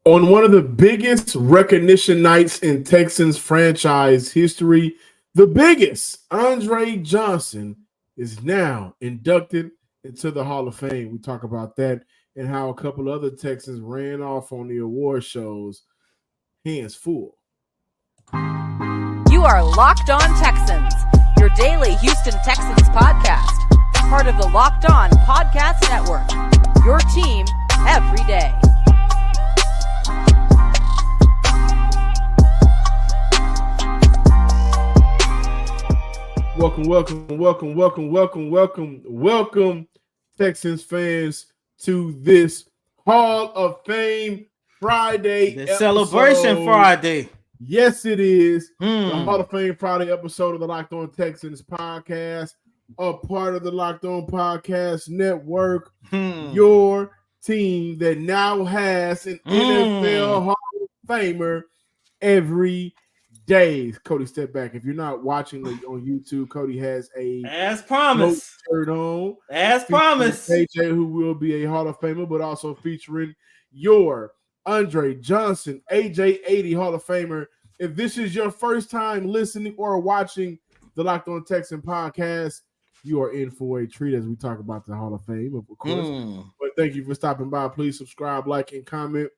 On one of the biggest recognition nights in Texans franchise history, the biggest, Andre Johnson is now inducted into the Hall of Fame. We talk about that and how a couple other Texans ran off on the award shows. Hands full. You are Locked On Texans, your daily Houston Texans podcast, part of the Locked On Podcast Network, your team every day. Welcome, Texans fans, to this Hall of Fame Friday The Celebration Friday. Yes, it is. The Hall of Fame Friday episode of the Locked On Texans podcast, a part of the Locked On Podcast Network, your team that now has an NFL Hall of Famer every day. Cody, step back. If you're not watching on YouTube, Cody has a as promised shirt on. As promised. AJ, who will be a Hall of Famer, but also featuring your Andre Johnson, AJ80 Hall of Famer. If this is your first time listening or watching the Locked On Texan podcast, you are in for a treat as we talk about the Hall of Fame, of course. But thank you for stopping by. Please subscribe, like, and comment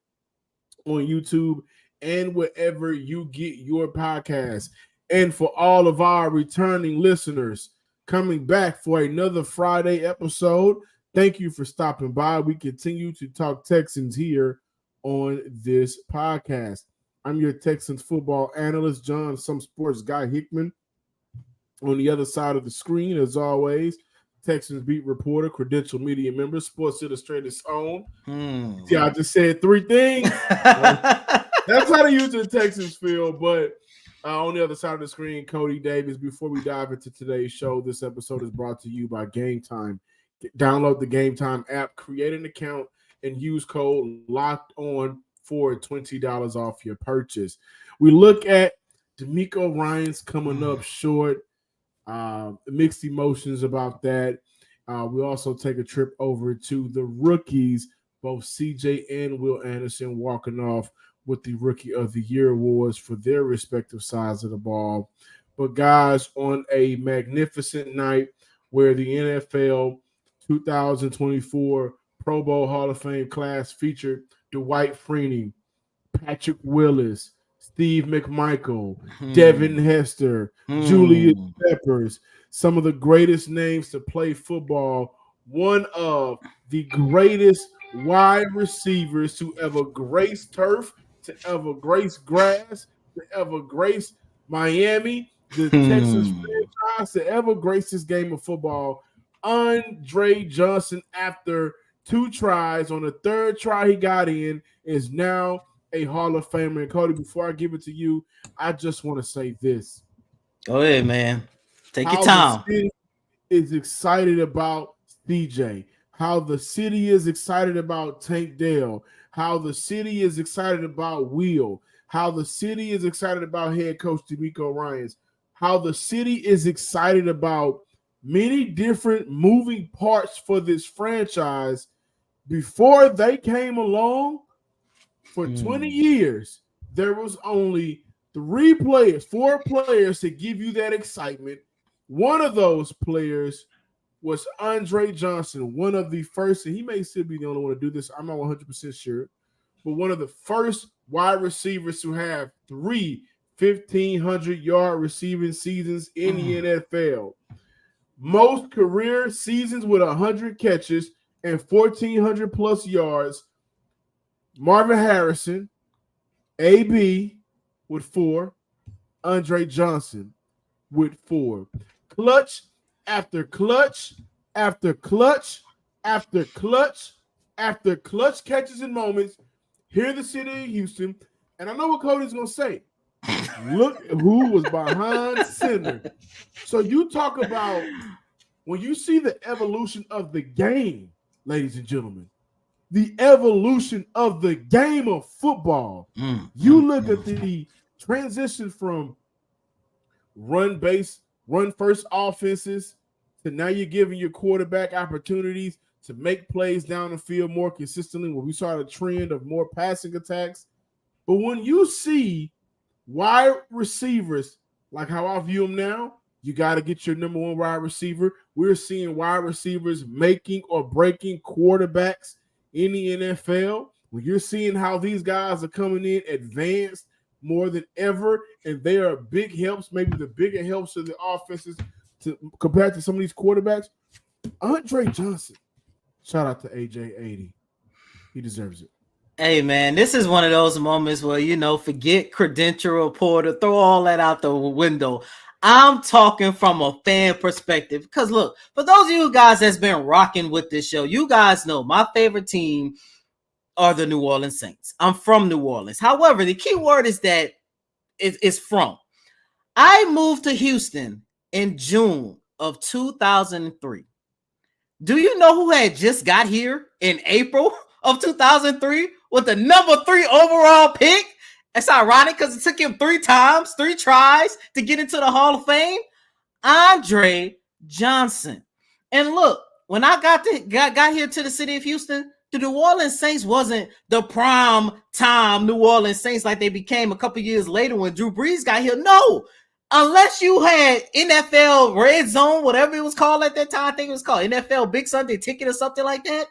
on YouTube and wherever you get your podcast. And for all of our returning listeners coming back for another Friday episode, thank you for stopping by. We continue to talk Texans here on this podcast. I'm your Texans football analyst, John, some sports guy Hickman. On the other side of the screen, as always, Texans beat reporter, credential media member, Sports Illustrated's own. Yeah, I just said three things. That's how the Houston Texans feel. But on the other side of the screen, Cody Davis. Before we dive into today's show, this episode is brought to you by Game Time. Download the Game Time app, create an account, and use code Locked On for $20 off your purchase. We look at DeMeco Ryans coming up short. Mixed emotions about that. We also take a trip over to the rookies, both CJ and Will Anderson walking off with the Rookie of the Year awards for their respective sides of the ball. But guys, on a magnificent night where the NFL 2024 Pro Bowl Hall of Fame class featured Dwight Freeney, Patrick Willis, Steve McMichael, Devin Hester, Julius Peppers, some of the greatest names to play football, one of the greatest wide receivers to ever grace turf, to ever grace grass, to ever grace Miami, the Texas franchise to ever grace this game of football. Andre Johnson, after two tries, on the third try he got in, is now a Hall of Famer. And Cody, before I give it to you, I just want to say this. Go ahead, man. Take your time. The city is excited about CJ. How the city is excited about Tank Dell. How the city is excited about Will. How the city is excited about head coach DeMeco Ryans. How the city is excited about many different moving parts for this franchise. Before they came along, for 20 years, there was only four players to give you that excitement. One of those players was Andre Johnson, one of the first, and he may still be the only one to do this, I'm not 100% sure, but one of the first wide receivers to have three 1,500-yard receiving seasons in the NFL. Most career seasons with 100 catches and 1,400-plus yards. Marvin Harrison, AB with 4, Andre Johnson with 4. Clutch after clutch after clutch after clutch after clutch catches and moments here in the city of Houston. And I know what Cody's going to say. Look who was behind center. So you talk about when you see the evolution of the game, ladies and gentlemen, the evolution of the game of football. You look at the transition from run first offenses to now you're giving your quarterback opportunities to make plays down the field more consistently, where we saw a trend of more passing attacks. But when you see wide receivers, like how I view them now, you got to get your number one wide receiver. We're seeing wide receivers making or breaking quarterbacks in the NFL. When you're seeing how these guys are coming in advanced more than ever, and they are big helps, maybe the bigger helps of the offenses compared to some of these quarterbacks. Andre Johnson, shout out to AJ80. He deserves it. Hey, man, this is one of those moments where, forget credential reporter, throw all that out the window. I'm talking from a fan perspective because, look, for those of you guys that's been rocking with this show, you guys know my favorite team are the New Orleans Saints. I'm from New Orleans. However, the key word is that it's from. I moved to Houston in June of 2003. Do you know who had just got here in April of 2003 with the number 3 overall pick? It's ironic because it took him 3 tries to get into the Hall of Fame. Andre Johnson. And look, when I got here to the city of Houston, the New Orleans Saints wasn't the prime time New Orleans Saints like they became a couple years later when Drew Brees got here. No, unless you had NFL Red Zone, whatever it was called at that time, I think it was called NFL Big Sunday Ticket or something like that,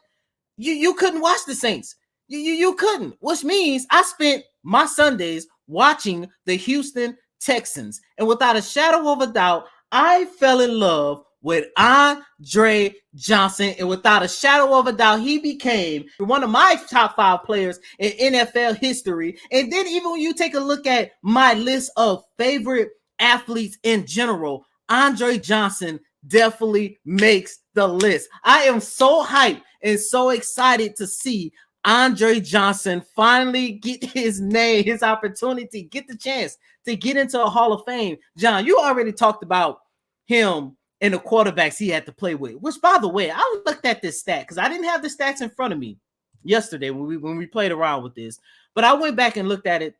you couldn't watch the Saints. You couldn't, which means I spent my Sundays watching the Houston Texans. And without a shadow of a doubt, I fell in love with Andre Johnson. And without a shadow of a doubt, he became one of my top 5 players in NFL history. And then even when you take a look at my list of favorite athletes in general, Andre Johnson definitely makes the list. I am so hyped and so excited to see Andre Johnson finally get his name, his opportunity, get the chance to get into a Hall of Fame. John, you already talked about him and the quarterbacks he had to play with, which, by the way, I looked at this stat because I didn't have the stats in front of me yesterday when we played around with this, but I went back and looked at it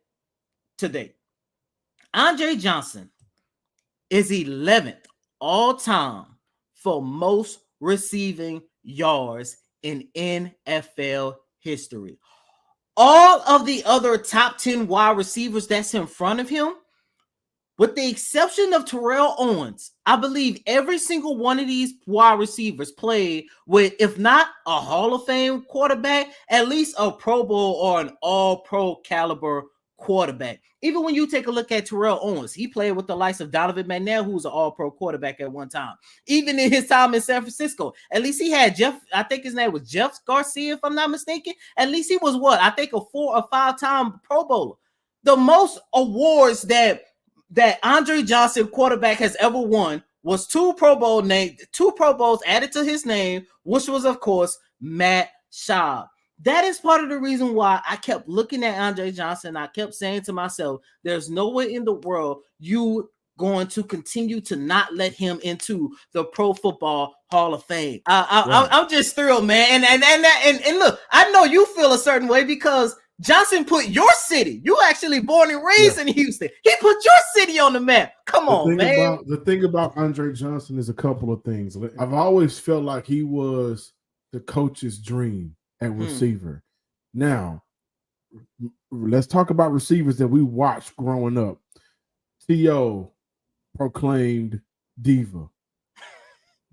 today. Andre Johnson is 11th all time for most receiving yards in NFL history. All of the other top 10 wide receivers that's in front of him, with the exception of Terrell Owens, I believe every single one of these wide receivers played with, if not a Hall of Fame quarterback, at least a Pro Bowl or an All-Pro caliber quarterback. Even when you take a look at Terrell Owens, he played with the likes of Donovan McNabb, who was an All-Pro quarterback at one time. Even in his time in San Francisco, at least he had I think his name was Jeff Garcia, if I'm not mistaken. At least he was I think a 4 or 5-time Pro Bowler. The most awards that Andre Johnson quarterback has ever won was 2 Pro Bowls added to his name, which was, of course, Matt Schaub. That is part of the reason why I kept looking at Andre Johnson. I kept saying to myself, there's no way in the world you going to continue to not let him into the Pro Football Hall of Fame. I'm just thrilled, man. And look, I know you feel a certain way because Johnson put your city. You actually born and raised in Houston. He put your city on the map. Come on, man. The thing about Andre Johnson is a couple of things. I've always felt like he was the coach's dream at receiver. Now, let's talk about receivers that we watched growing up. T.O. proclaimed diva.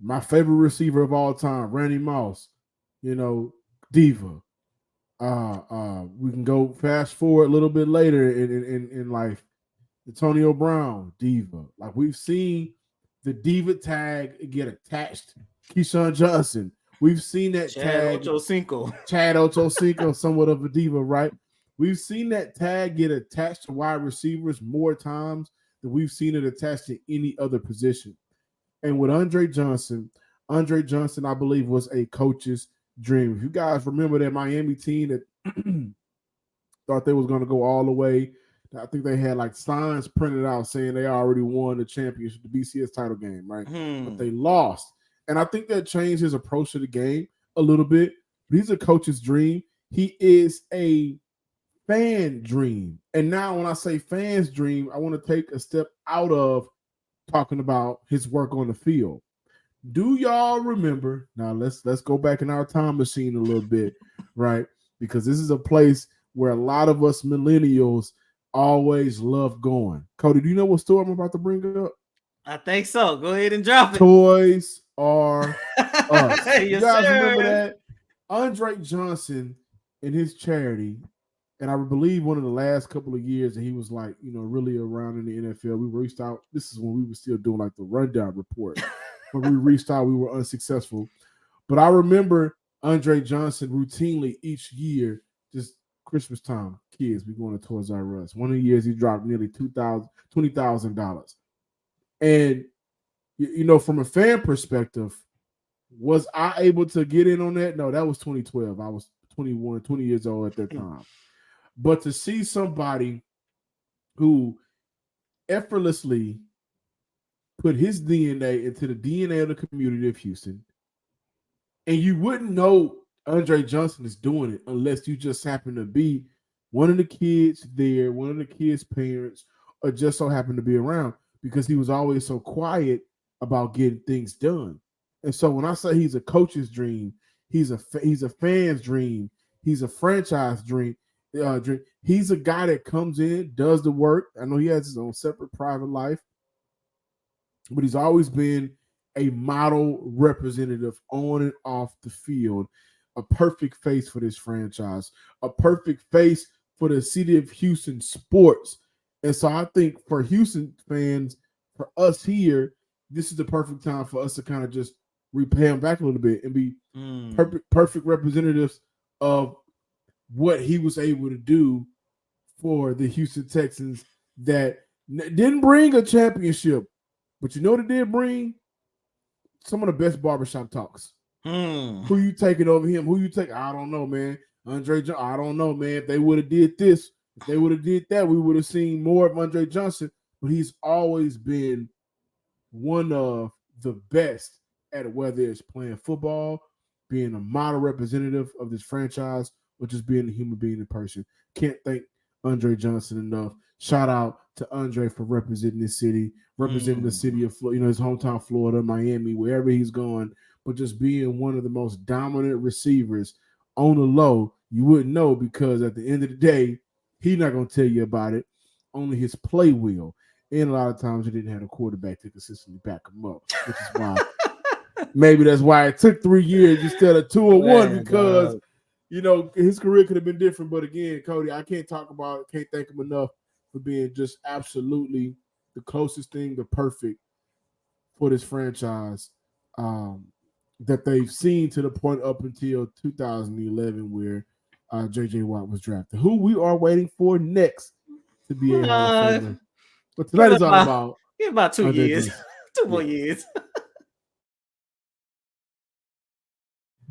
My favorite receiver of all time, Randy Moss, diva. We can go fast forward a little bit later in life. Antonio Brown, diva. Like, we've seen the diva tag get attached. Keyshawn Johnson. We've seen that Chad tag. Chad Ochocinco, somewhat of a diva, right? We've seen that tag get attached to wide receivers more times than we've seen it attached to any other position. And with Andre Johnson, I believe, was a coach's dream. If you guys remember that Miami team that thought they was going to go all the way, I think they had like signs printed out saying they already won the championship, the BCS title game, right? But they lost. And I think that changed his approach to the game a little bit. But he's a coach's dream. He is a fan dream. And now when I say fan's dream, I want to take a step out of talking about his work on the field. Do y'all remember? Now let's go back in our time machine a little bit, right? Because this is a place where a lot of us millennials always love going. Cody, do you know what store I'm about to bring up? I think so. Go ahead and drop it. Toys R Us. You Yes, guys remember sir. that? Andre Johnson and his charity, and I believe one of the last couple of years that he was like, really around in the NFL. We reached out. This is when we were still doing like the rundown report. When we reached out, we were unsuccessful. But I remember Andre Johnson routinely each year, just Christmas time, kids, we going to Toys R Us. One of the years he dropped nearly $20,000. And from a fan perspective, was I able to get in on that? No, that was 2012. I was 21, 20 years old at that time. But to see somebody who effortlessly put his DNA into the DNA of the community of Houston, and you wouldn't know Andre Johnson is doing it unless you just happen to be one of the kids there, one of the kids' parents, or just so happen to be around, because he was always so quiet about getting things done. And so when I say he's a coach's dream, he's a fan's dream, he's a franchise dream. He's a guy that comes in, does the work. I know he has his own separate private life, but he's always been a model representative on and off the field, a perfect face for this franchise, a perfect face for the city of Houston sports. And so I think for Houston fans, for us here, this is the perfect time for us to kind of just repay him back a little bit and be perfect representatives of what he was able to do for the Houston Texans that didn't bring a championship, but you know what it did bring? Some of the best barbershop talks. Who you taking over him? Who you take? I don't know, man. Andre Johnson, I don't know, man. If they would have did this, if they would have did that, we would have seen more of Andre Johnson. But he's always been one of the best at whether it's playing football, being a model representative of this franchise, or just being a human being in person. Can't thank Andre Johnson enough. Shout out to Andre for representing this city, representing the city of Florida, his hometown, Florida, Miami, wherever he's going, but just being one of the most dominant receivers on the low. You wouldn't know, because at the end of the day, he's not going to tell you about it. Only his play will. And a lot of times he didn't have a quarterback to consistently back him up, which is why maybe that's why it took 3 years instead of 2 or 1, because his career could have been different. But again, Cody, I can't thank him enough for being just absolutely the closest thing to perfect for this franchise that they've seen, to the point up until 2011 where J.J. Watt was drafted, who we are waiting for next to be a Hall of Famer. But tonight is all about give about 2 years. 2 more years.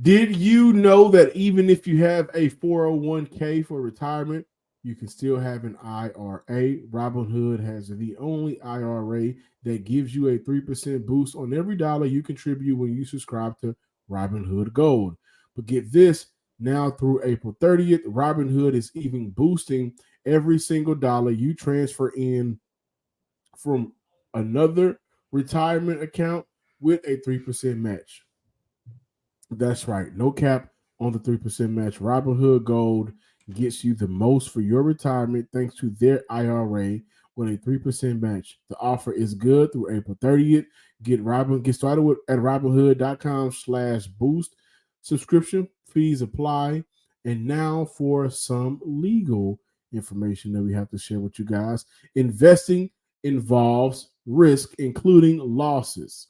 Did you know that even if you have a 401k for retirement, you can still have an IRA? Robinhood has the only IRA that gives you a 3% boost on every dollar you contribute when you subscribe to Robinhood Gold. But get this, now through April 30th, Robinhood is even boosting every single dollar you transfer in from another retirement account with a 3% match. That's right. No cap on the 3% match. Robinhood Gold gets you the most for your retirement thanks to their IRA with a 3% match. The offer is good through April 30th. Get started at Robinhood.com/boost. Subscription fees apply. And now for some legal information that we have to share with you guys. Investing involves risk, including losses.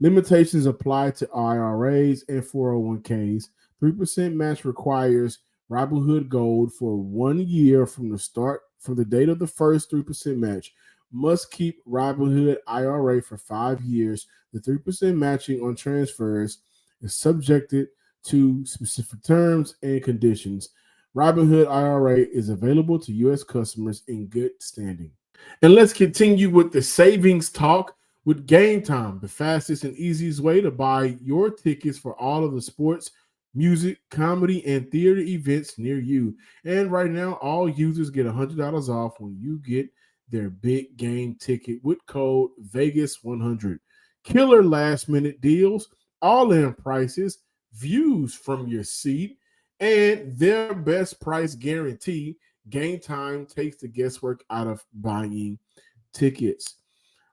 Limitations apply to IRAs and 401ks. 3% match requires Robinhood Gold for 1 year from the date of the first 3% match. Must keep Robinhood IRA for 5 years. The 3% matching on transfers is subjected to specific terms and conditions. Robinhood IRA is available to U.S. customers in good standing. And let's continue with the savings talk with Game Time, the fastest and easiest way to buy your tickets for all of the sports, music, comedy, and theater events near you. And right now, all users get $100 off when you get their big game ticket with code Vegas100. killer last minute deals, all in prices, views from your seat, and their best price guarantee. Game Time takes the guesswork out of buying tickets.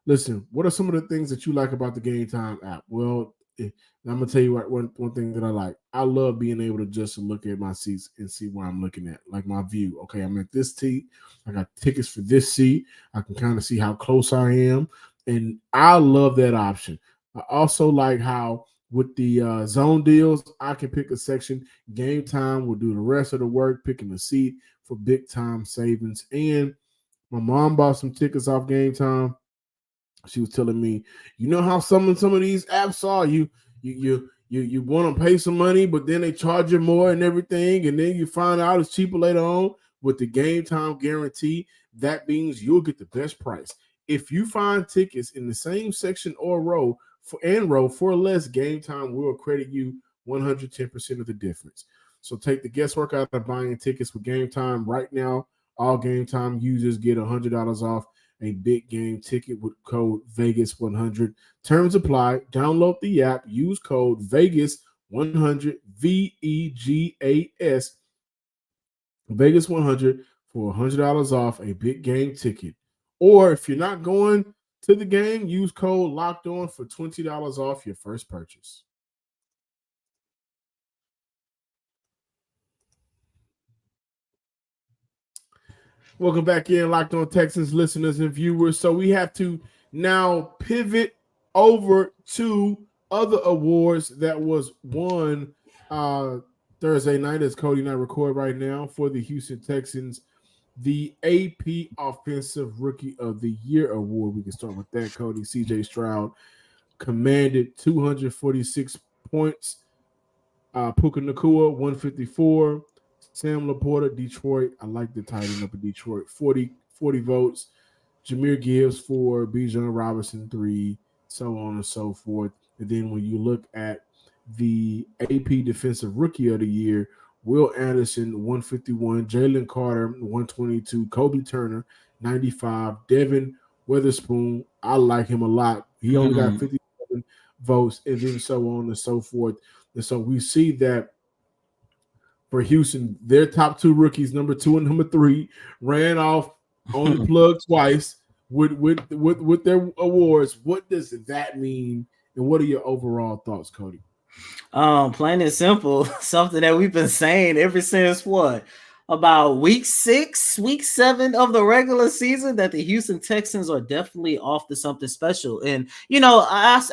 Listen, what are some of the things that you like about the Game Time app? Well, I'm gonna tell you what one thing that I like. I love being able to just look at my seats and see where I'm looking at, like my view. Okay, I'm at this seat. I got tickets for this seat. I can kind of see how close I am, and I love that option. I also like how with the zone deals, I can pick a section. Game Time will do the rest of the work, picking a seat for big time savings. And my mom bought some tickets off Game Time. She was telling me, you know how some of these apps are. You want to pay some money, but then they charge you more and everything, and then you find out it's cheaper later on. With the Game Time guarantee, that means you'll get the best price. If you find tickets in the same section or row for less, Game Time will credit you 110% of the difference. So take the guesswork out of buying tickets with Game Time right now. All Game Time users get $100 off a big game ticket with code Vegas100. Terms apply. Download the app. Use code Vegas100 VEGAS Vegas100 for $100 off a big game ticket. Or if you're not going to the game, use code Locked On for $20 off your first purchase. Welcome back in, Locked On Texans listeners and viewers. So we have to now pivot over to other awards that was won Thursday night, as Cody and I record right now, for the Houston Texans. The AP Offensive Rookie of the Year award. We can start with that, Cody. CJ Stroud commanded 246 points. Puka Nakua, 154. Sam Laporta, Detroit. I like the tight end up in Detroit. 40 votes. Jahmyr Gibbs, 4. Bijan Robinson, 3. So on and so forth. And then when you look at the AP Defensive Rookie of the Year, Will Anderson, 151. Jalen Carter, 122. Kobe Turner, 95. Devin Witherspoon, I like him a lot. He only got 57 votes, and then so on and so forth. And so we see that for Houston, their top two rookies, number 2 and number 3, ran off on the plug twice with their awards. What does that mean? And what are your overall thoughts, Cody? Plain and simple, something that we've been saying ever since what? About week 6, week 7 of the regular season, that the Houston Texans are definitely off to something special. And, you know, I've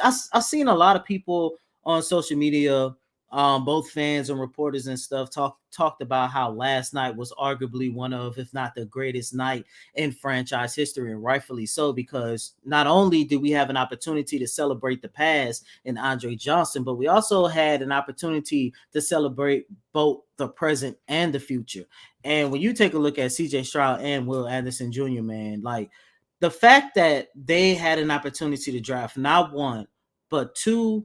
seen a lot of people on social media, both fans and reporters and stuff, talked about how last night was arguably one of, if not the greatest night in franchise history, and rightfully so, because not only did we have an opportunity to celebrate the past in Andre Johnson, but we also had an opportunity to celebrate both the present and the future. And when you take a look at CJ Stroud and Will Anderson Jr., man, like the fact that they had an opportunity to draft not one, but 2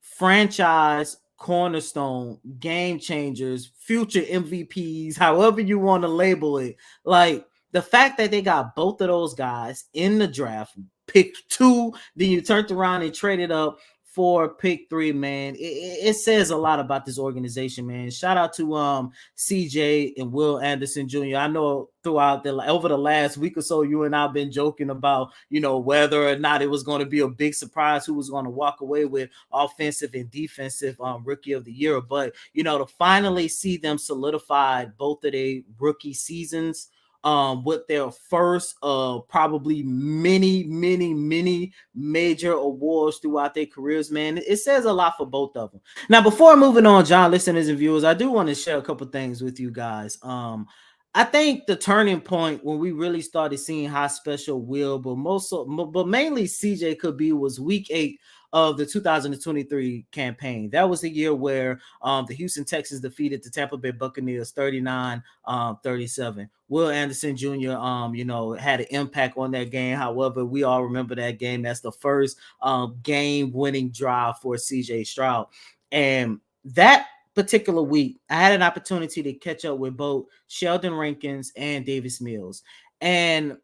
franchise cornerstone game changers, future MVPs, however you want to label it. Like the fact that they got both of those guys in the draft, picked 2, then you turned around and traded up for pick 3, man. It says a lot about this organization, man. Shout out to CJ and Will Anderson Jr. I know throughout over the last week or so, you and I've been joking about, you know, whether or not it was going to be a big surprise who was going to walk away with offensive and defensive rookie of the year. But, you know, to finally see them solidified both of their rookie seasons with their first probably many major awards throughout their careers, man, it says a lot for both of them. Now, before moving on, John, listeners and viewers, I do want to share a couple things with you guys. I think the turning point when we really started seeing how special Will, but mainly CJ could be, was week 8 of the 2023 campaign. That was the year where the Houston Texans defeated the Tampa Bay Buccaneers 39-37. Will Anderson Jr. You know, had an impact on that game. However, we all remember that game. That's the first game-winning drive for CJ Stroud. And that particular week, I had an opportunity to catch up with both Sheldon Rankins and Davis Mills. And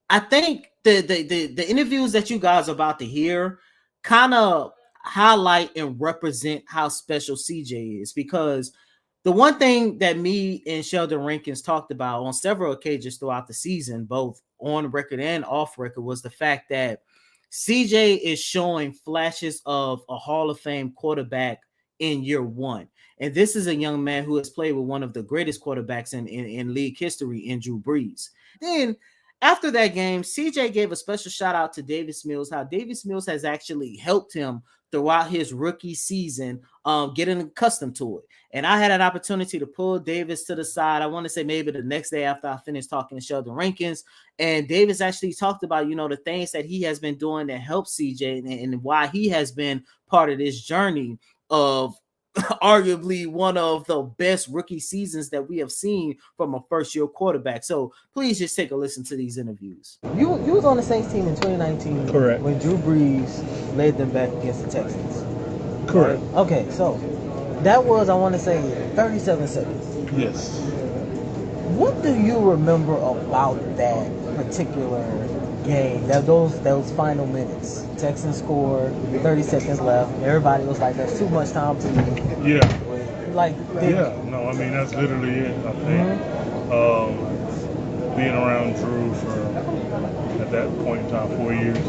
I think the interviews that you guys are about to hear, kind of highlight and represent how special CJ is, because the one thing that me and Sheldon Rankins talked about on several occasions throughout the season, both on record and off record, was the fact that CJ is showing flashes of a Hall of Fame quarterback in year one. And this is a young man who has played with one of the greatest quarterbacks in league history, in Drew Brees. Then after that game, CJ gave a special shout out to Davis Mills, how Davis Mills has actually helped him throughout his rookie season, getting accustomed to it. And I had an opportunity to pull Davis to the side. I want to say maybe the next day after I finished talking to Sheldon Rankins. And Davis actually talked about, the things that he has been doing to help CJ, and why he has been part of this journey of arguably one of the best rookie seasons that we have seen from a first-year quarterback. So please just take a listen to these interviews. You was on the Saints team in 2019. Correct. When Drew Brees led them back against the Texans. Correct. Right? Okay, so that was, I want to say, 37 seconds. Yes. What do you remember about that particular game? Those final minutes. Texans scored, 30 seconds left. Everybody was like, "That's too much time to me." Yeah. No, I mean, that's literally it, I think. Being around Drew for, at that point in time, 4 years,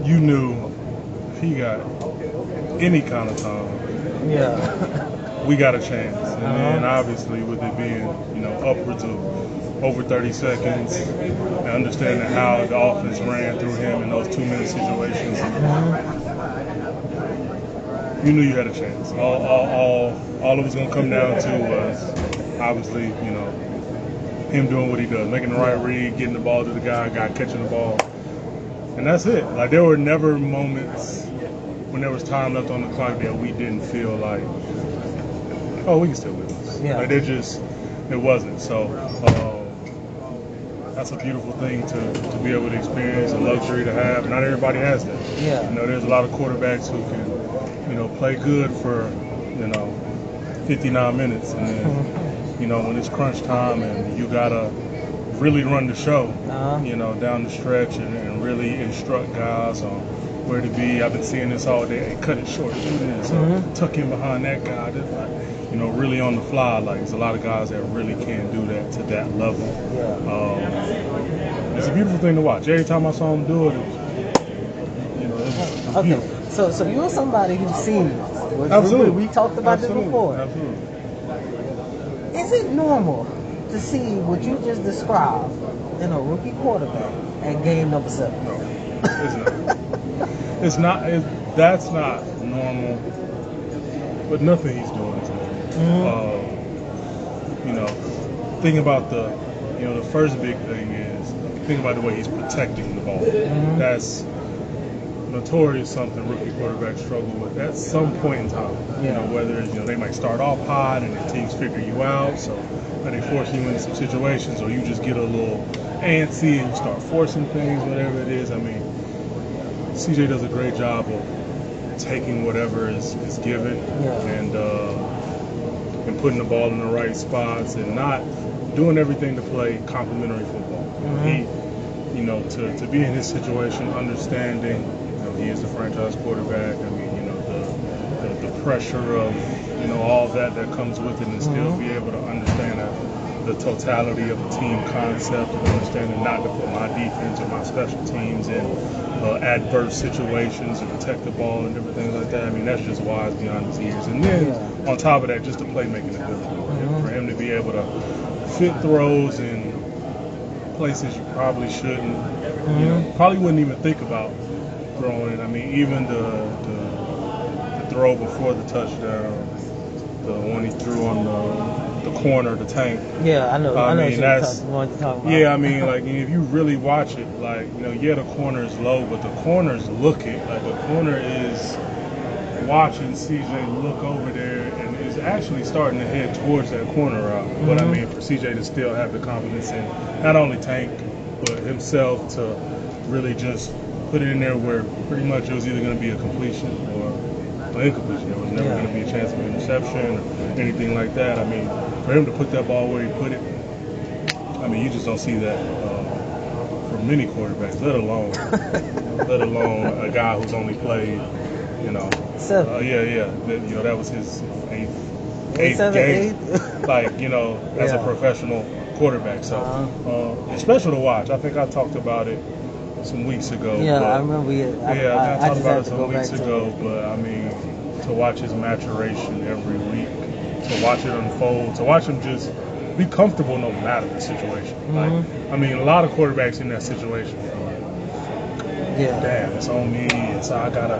you knew if he got any kind of time, we got a chance. And then obviously with it being, upwards of over 30 seconds, and understanding how the offense ran through him in those 2-minute situations, you knew you had a chance. All it was going to come down to was obviously, him doing what he does, making the right read, getting the ball to the guy catching the ball, and that's it. Like, there were never moments when there was time left on the clock that we didn't feel like, oh, we can still win this. Yeah. Like, it wasn't. So that's a beautiful thing to be able to experience, a luxury to have. Not everybody has that. Yeah. There's a lot of quarterbacks who can, play good for, 59 minutes, and then, when it's crunch time and you gotta really run the show, down the stretch and really instruct guys on where to be. I've been seeing this all day. Hey, cut it short, do this, tuck in behind that guy. Just like, really on the fly. Like, there's a lot of guys that really can't do that to that level. It's a beautiful thing to watch. Every time I saw him do it, it was beautiful. So you're somebody who's seen it. Absolutely. We talked about this before. Absolutely. Is it normal to see what you just described in a rookie quarterback at game number 7? It's not. That's not normal. But nothing he's doing is normal. Think about the first big thing is think about the way he's protecting the ball. That's notorious, something rookie quarterbacks struggle with at some point in time. Whether it's, they might start off hot and the teams figure you out, so they force you into some situations, or you just get a little antsy and you start forcing things, whatever it is. I mean, CJ does a great job of taking whatever is given and putting the ball in the right spots and not doing everything to play complimentary football. He, to be in his situation, understanding, he is the franchise quarterback. I mean, the pressure of, all that comes with it, and still be able to understand the totality of the team concept, and understanding not to put my defense or my special teams in adverse situations and protect the ball and different things like that. I mean, that's just wise beyond his years. And then on top of that, just the playmaking ability for him to be able to fit throws in places you probably shouldn't, probably wouldn't even think about throwing it. I mean, even the throw before the touchdown, the one he threw on the corner, the tank. Yeah, I know. I mean, that's what you're talking about. Yeah, I mean, like, if you really watch it, like, the corner is low, but the corner's looking. Like, the corner is watching CJ look over there and is actually starting to head towards that corner route. But I mean, for CJ to still have the confidence in not only Tank, but himself to really just put it in there where pretty much it was either going to be a completion or an incompletion. There was never going to be a chance of interception or anything like that. I mean, for him to put that ball where he put it, I mean, you just don't see that for many quarterbacks, let alone a guy who's only played, you know, 7. that was his eighth Seven, game, eight? like, as a Yeah. professional quarterback. So it's special to watch. I think I talked about it some weeks ago. Yeah, but, I remember. I I talked just about had it to some go back weeks to ago. it. But I mean, to watch his maturation every week, to watch it unfold, to watch him just be comfortable no matter the situation. Like, I mean, a lot of quarterbacks in that situation are like, Yeah. damn, it's on me. It's I gotta.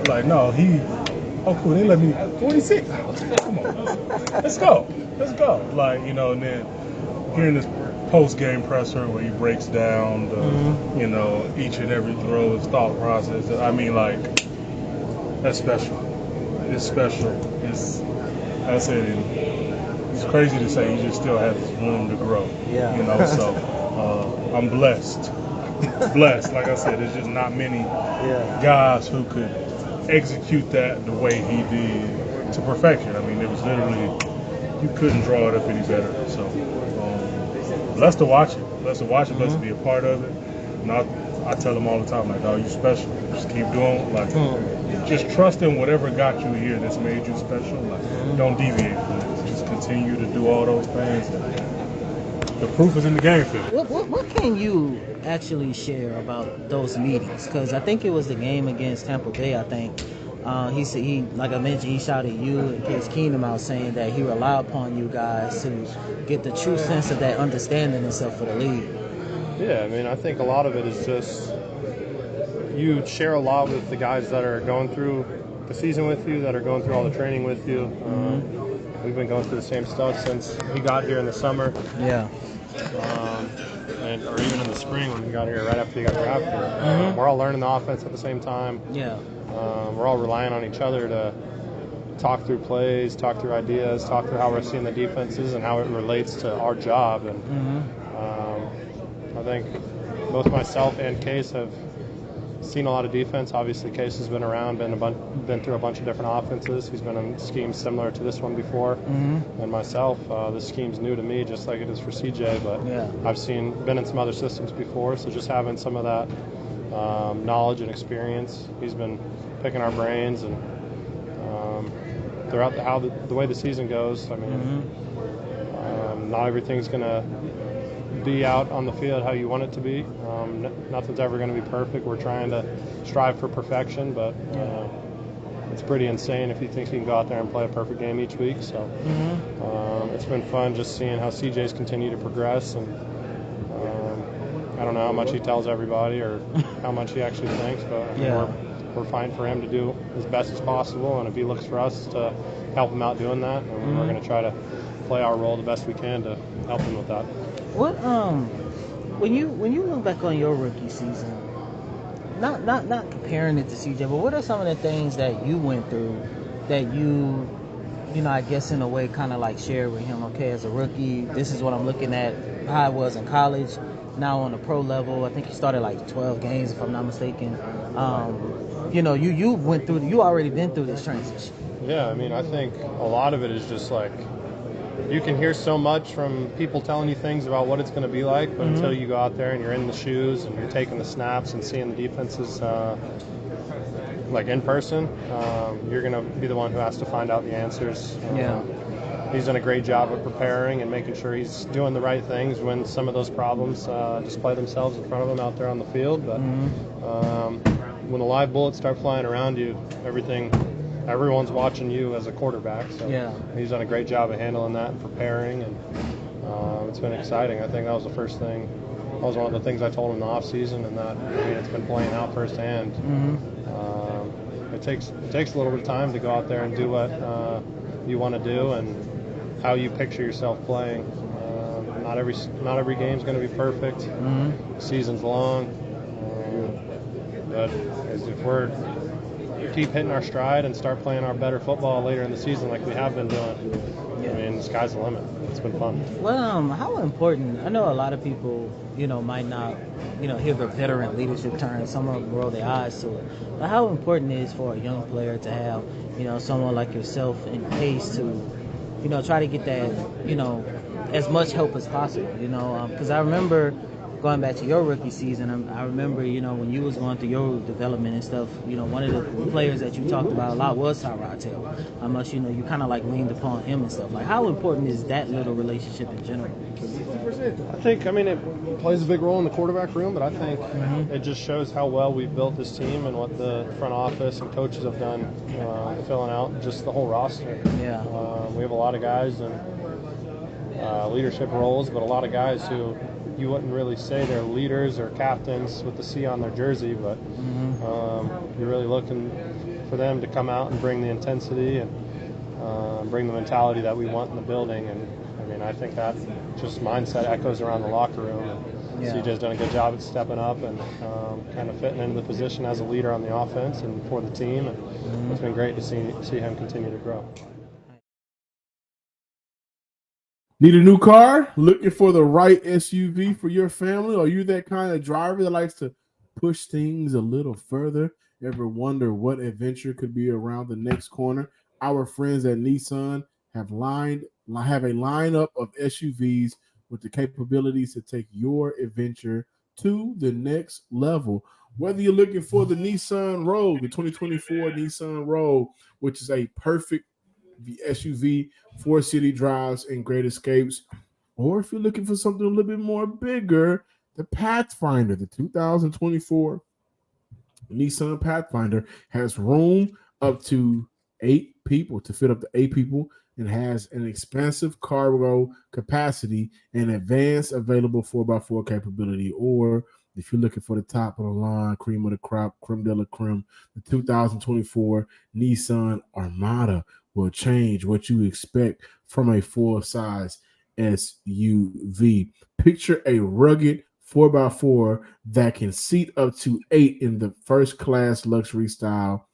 Like, no, oh, cool. They let me 46. Come on, let's go. Like, and then hearing this post-game presser where he breaks down the, each and every throw, his thought process. I mean, like, that's special. It's special. It's, I said, it's crazy to say he just still has room to grow. Yeah. So I'm blessed. Like I said, there's just not many guys who could execute that the way he did to perfection. I mean, it was literally, you couldn't draw it up any better. So blessed to watch it. Blessed to be a part of it. And I tell them all the time, like, oh, you special. Just keep doing, like, just trust in whatever got you here that's made you special. Like, don't deviate from it. Just continue to do all those things. The proof is in the game film. What can you actually share about those meetings? Because I think it was the game against Tampa Bay. I think he said like I mentioned, he shouted you and Case Keenum out saying that he relied upon you guys to get the true sense of that understanding and stuff for the league. Yeah, I mean, I think a lot of it is just you share a lot with the guys that are going through the season with you, that are going through all the training with you. We've been going through the same stuff since he got here in the summer. Yeah. Or even in the spring when he got here, right after he got drafted. We're all learning the offense at the same time. Yeah. We're all relying on each other to talk through plays, talk through ideas, talk through how we're seeing the defenses and how it relates to our job. And I think both myself and Case have seen a lot of defense. Obviously, Case has been around, been through a bunch of different offenses. He's been in schemes similar to this one before. And myself, this scheme's new to me, just like it is for CJ. But I've been in some other systems before, so just having some of that knowledge and experience, he's been picking our brains and throughout the way the season goes. I mean, not everything's gonna be out on the field how you want it to be. Nothing's ever going to be perfect. We're trying to strive for perfection, but it's pretty insane if you think you can go out there and play a perfect game each week. So it's been fun just seeing how CJ's continue to progress, and I don't know how much he tells everybody or how much he actually thinks, but I mean, we're fighting for him to do as best as possible, and if he looks for us to help him out doing that, and we're going to try to play our role the best we can to help him with that. What when you look back on your rookie season, not comparing it to CJ, but what are some of the things that you went through that you I guess in a way kind of like share with him? Okay, as a rookie, this is what I'm looking at. How I was in college. Now on the pro level, I think you started like 12 games if I'm not mistaken. You went through. You already been through this transition. Yeah, I mean, I think a lot of it is just like you can hear so much from people telling you things about what it's going to be like, but until you go out there and you're in the shoes and you're taking the snaps and seeing the defenses like in person, you're going to be the one who has to find out the answers. He's done a great job of preparing and making sure he's doing the right things when some of those problems display themselves in front of him out there on the field. But when the live bullets start flying around you, everyone's watching you as a quarterback. So he's done a great job of handling that and preparing, and it's been exciting. I think that was the first thing. That was one of the things I told him in the off season, and that it's been playing out firsthand. It takes a little bit of time to go out there and do what you want to do and how you picture yourself playing. Not every game's going to be perfect. The season's long, but if we're keep hitting our stride and start playing our better football later in the season like we have been doing, I mean, the sky's the limit. It's been fun. Well, how important, I know a lot of people, might not, hear the veteran leadership term. Some of them roll their eyes to it. But how important it is for a young player to have, someone like yourself in pace to, try to get that, as much help as possible, because I remember going back to your rookie season, I remember, when you was going through your development and stuff, one of the players that you talked about a lot was Tyrod Taylor. How much, you kind of like leaned upon him and stuff. Like, how important is that little relationship in general? I think, it plays a big role in the quarterback room, but I think it just shows how well we've built this team and what the front office and coaches have done filling out just the whole roster. Yeah. We have a lot of guys in leadership roles, but a lot of guys who you wouldn't really say they're leaders or captains with the C on their jersey, but you're really looking for them to come out and bring the intensity and bring the mentality that we want in the building. And I think that just mindset echoes around the locker room. And CJ's done a good job at stepping up and kind of fitting into the position as a leader on the offense and for the team. And it's been great to see him continue to grow. Need a new car? Looking for the right SUV for your family? Or are you that kind of driver that likes to push things a little further? Ever wonder what adventure could be around the next corner? Our friends at Nissan have a lineup of SUVs with the capabilities to take your adventure to the next level. Whether you're looking for the Nissan Rogue, the 2024 Nissan Rogue, which is a perfect SUV for city drives and great escapes, or if you're looking for something a little bit more bigger, the Pathfinder, the 2024 Nissan Pathfinder has room up to 8 people, to fit up to 8 people, and has an expansive cargo capacity and advanced available 4x4 capability. Or if you're looking for the top of the line, cream of the crop, creme de la creme, the 2024 Nissan Armada will change what you expect from a full-size SUV. Picture a rugged 4x4 that can seat up to 8 in the first-class luxury style.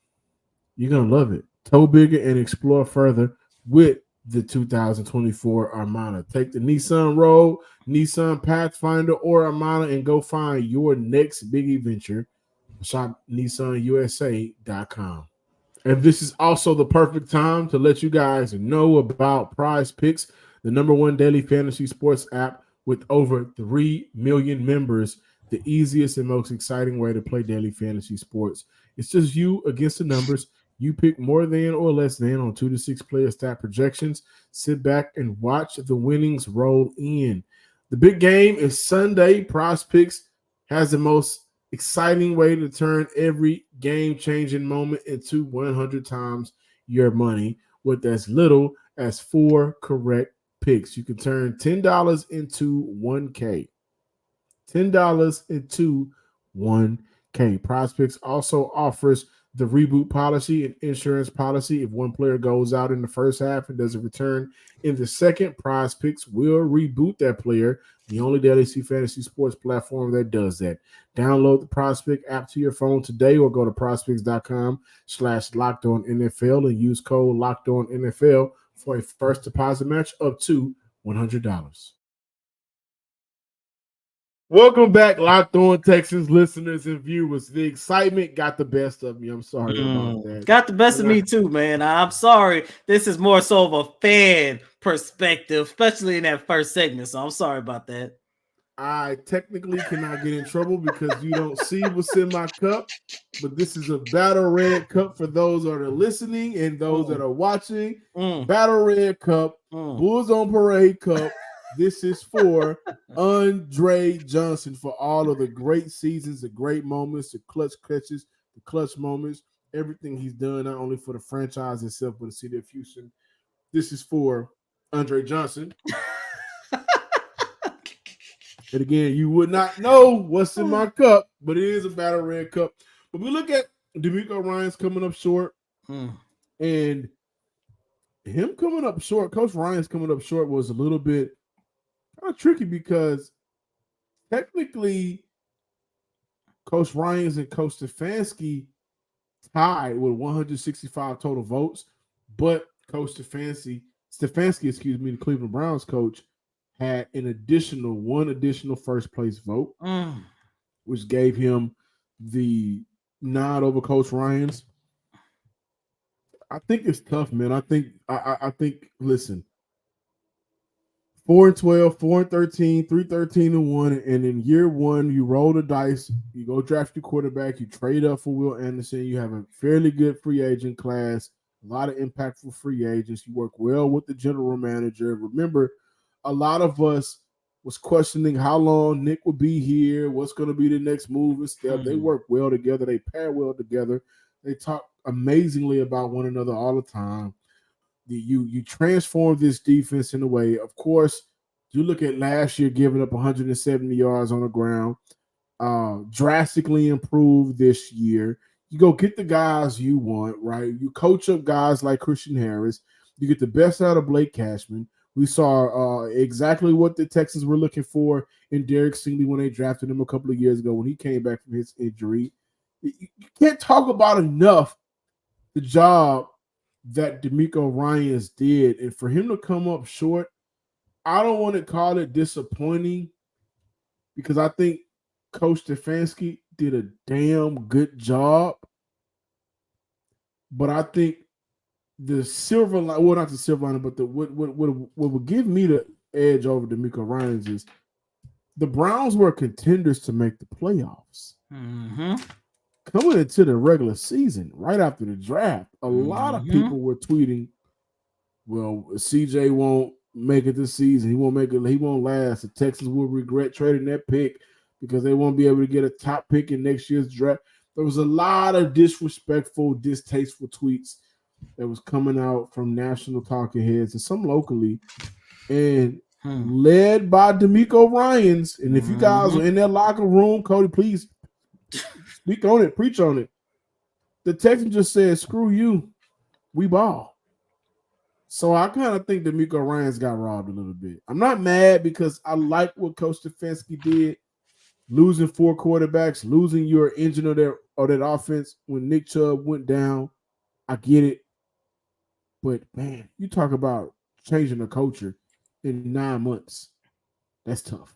You're going to love it. Tow bigger and explore further with the 2024 Armada. Take the Nissan Rogue, Nissan Pathfinder, or Armada and go find your next big adventure. Shop NissanUSA.com. And this is also the perfect time to let you guys know about Prize Picks, the #1 daily fantasy sports app with over 3 million members, the easiest and most exciting way to play daily fantasy sports. It's just you against the numbers. You pick more than or less than on 2 to 6 player stat projections. Sit back and watch the winnings roll in. The big game is Sunday. Prize Picks has the most exciting way to turn every game-changing moment into 100 times your money with as little as 4 correct picks. You can turn $10 into $1K. $10 into $1K. Prize Picks also offers the reboot policy and insurance policy. If one player goes out in the first half and doesn't return in the second, Prize Picks will reboot that player. The only daily fantasy sports platform that does that. Download the Prize Pick app to your phone today or go to prizepicks.com/LockedOnNFL and use code LockedOnNFL for a first deposit match up to $100. Welcome back, Locked On Texans listeners and viewers. The excitement got the best of me. I'm sorry about that. Got the best of me too, man. I'm sorry. This is more so of a fan perspective, especially in that first segment. So I'm sorry about that. I technically cannot get in trouble because you don't see what's in my cup, but this is a Battle Red Cup for those that are listening and those that are watching. Battle Red Cup, Bulls on Parade Cup. This is for Andre Johnson for all of the great seasons, the great moments, the clutch catches, the clutch moments, everything he's done, not only for the franchise itself, but the city of Houston. This is for Andre Johnson. And again, you would not know what's in my cup, but it is a Battle Red Cup. But we look at D'Amico Ryans coming up short, and him coming up short, Coach Ryans coming up short was a little bit kind of tricky because technically Coach Ryans and Coach Stefanski tied with 165 total votes, but Coach Stefanski, the Cleveland Browns coach, had one additional first place vote, which gave him the nod over Coach Ryans. I think it's tough, man. I think, listen, 4-12, 4-13, 3-13-1, and in year one, you roll the dice. You go draft your quarterback. You trade up for Will Anderson. You have a fairly good free agent class. A lot of impactful free agents. You work well with the general manager. Remember, a lot of us was questioning how long Nick would be here. What's going to be the next move and step? They work well together. They pair well together. They talk amazingly about one another all the time. You transform this defense in a way. Of course, you look at last year giving up 170 yards on the ground, drastically improved this year. You go get the guys you want, right? You coach up guys like Christian Harris. You get the best out of Blake Cashman. We saw exactly what the Texans were looking for in Derek Stingley when they drafted him a couple of years ago when he came back from his injury. You can't talk about enough the job that DeMeco Ryans did, and for him to come up short, I don't want to call it disappointing because I think Coach Stefanski did a damn good job, but I think the silver line, well, not the silver line, but the what would give me the edge over DeMeco Ryans is the Browns were contenders to make the playoffs. Mm-hmm. Coming into the regular season, right after the draft, a lot of people were tweeting, well, CJ won't make it this season. He won't make it. He won't last. The Texans will regret trading that pick because they won't be able to get a top pick in next year's draft. There was a lot of disrespectful, distasteful tweets that was coming out from national talking heads and some locally, and led by DeMeco Ryans. And if you guys are in that locker room, Cody, please speak on it, preach on it. The Texans just said, screw you, we ball. So I kind of think DeMeco Ryans got robbed a little bit. I'm not mad because I like what Coach Stefanski did, losing 4 quarterbacks, losing your engine of that offense when Nick Chubb went down. I get it. But, man, you talk about changing the culture in 9 months. That's tough.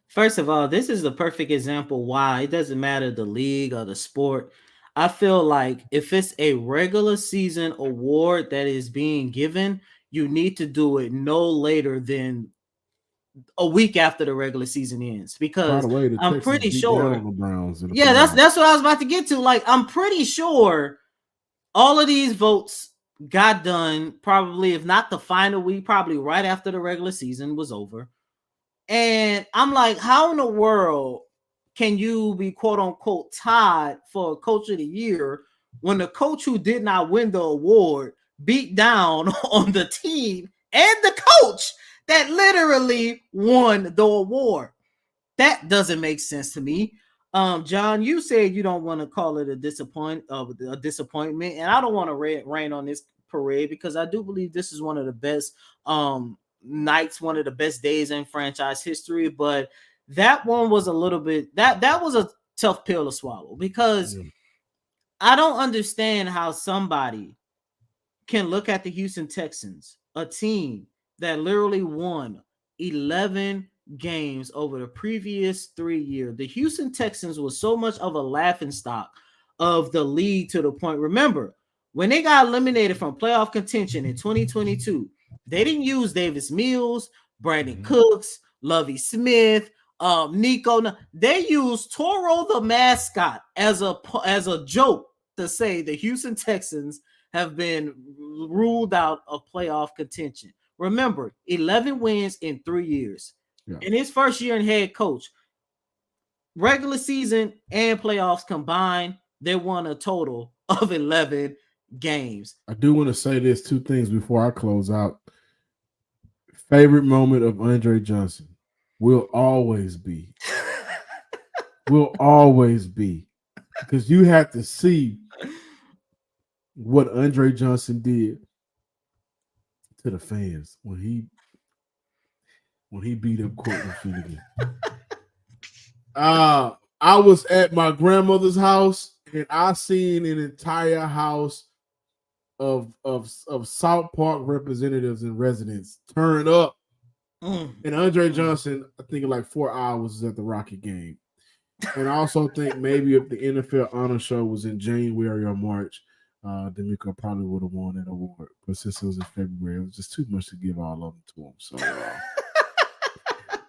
First of all, this is the perfect example why it doesn't matter the league or the sport. I feel like if it's a regular season award that is being given, you need to do it no later than a week after the regular season ends. Because by the way, the I'm Texans pretty beat sure down the Browns. Yeah, that's what I was about to get to. Like, I'm pretty sure all of these votes got done probably, if not the final week, probably right after the regular season was over. And I'm like, how in the world can you be quote unquote tied for coach of the year when the coach who did not win the award beat down on the team and the coach that literally won the award? That doesn't make sense to me. John, you said you don't want to call it a disappointment, and I don't want to rain on this parade because I do believe this is one of the best nights, one of the best days in franchise history. But that one was a little bit that was a tough pill to swallow because I don't understand how somebody can look at the Houston Texans, a team that literally won 11 games over the previous 3 years. The Houston Texans was so much of a laughingstock of the league to the point. Remember, when they got eliminated from playoff contention in 2022, they didn't use Davis Mills, Brandon Cooks, Lovie Smith, Nico. They used Toro the mascot as a joke to say the Houston Texans have been ruled out of playoff contention. Remember, 11 wins in 3 years. Yeah. In his first year in head coach, regular season and playoffs combined, they won a total of 11 games. I do want to say this 2 things before I close out. Favorite moment of Andre Johnson will always be because you have to see what Andre Johnson did to the fans when he beat up Courtney Finnegan. I was at my grandmother's house and I seen an entire house of South Park representatives and residents turn up. And Andre Johnson, I think like 4 hours was at the Rocket game. And I also think maybe if the NFL Honor Show was in January or March, DeMeco probably would have won that award. But since it was in February, it was just too much to give all of them to him. So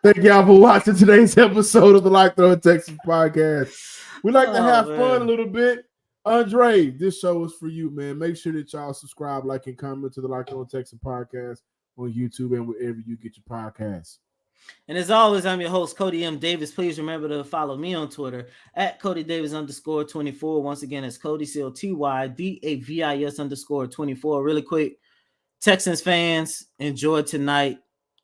Thank y'all for watching today's episode of the Locked On Texans podcast. We like to have fun a little bit. Andre, this show is for you, man. Make sure that y'all subscribe, like, and comment to the Locked On Texans podcast on YouTube and wherever you get your podcasts. And as always, I'm your host, Cody M. Davis. Please remember to follow me on Twitter at CodyDavis_24. Once again, it's Cody COTYDAVIS_24. Really quick, Texans fans, enjoy tonight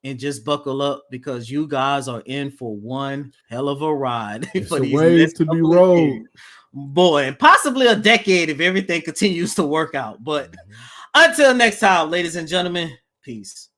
and just buckle up because you guys are in for one hell of a ride. It's for a these wave to be rolled. Boy, and possibly a decade if everything continues to work out. But until next time, ladies and gentlemen, peace.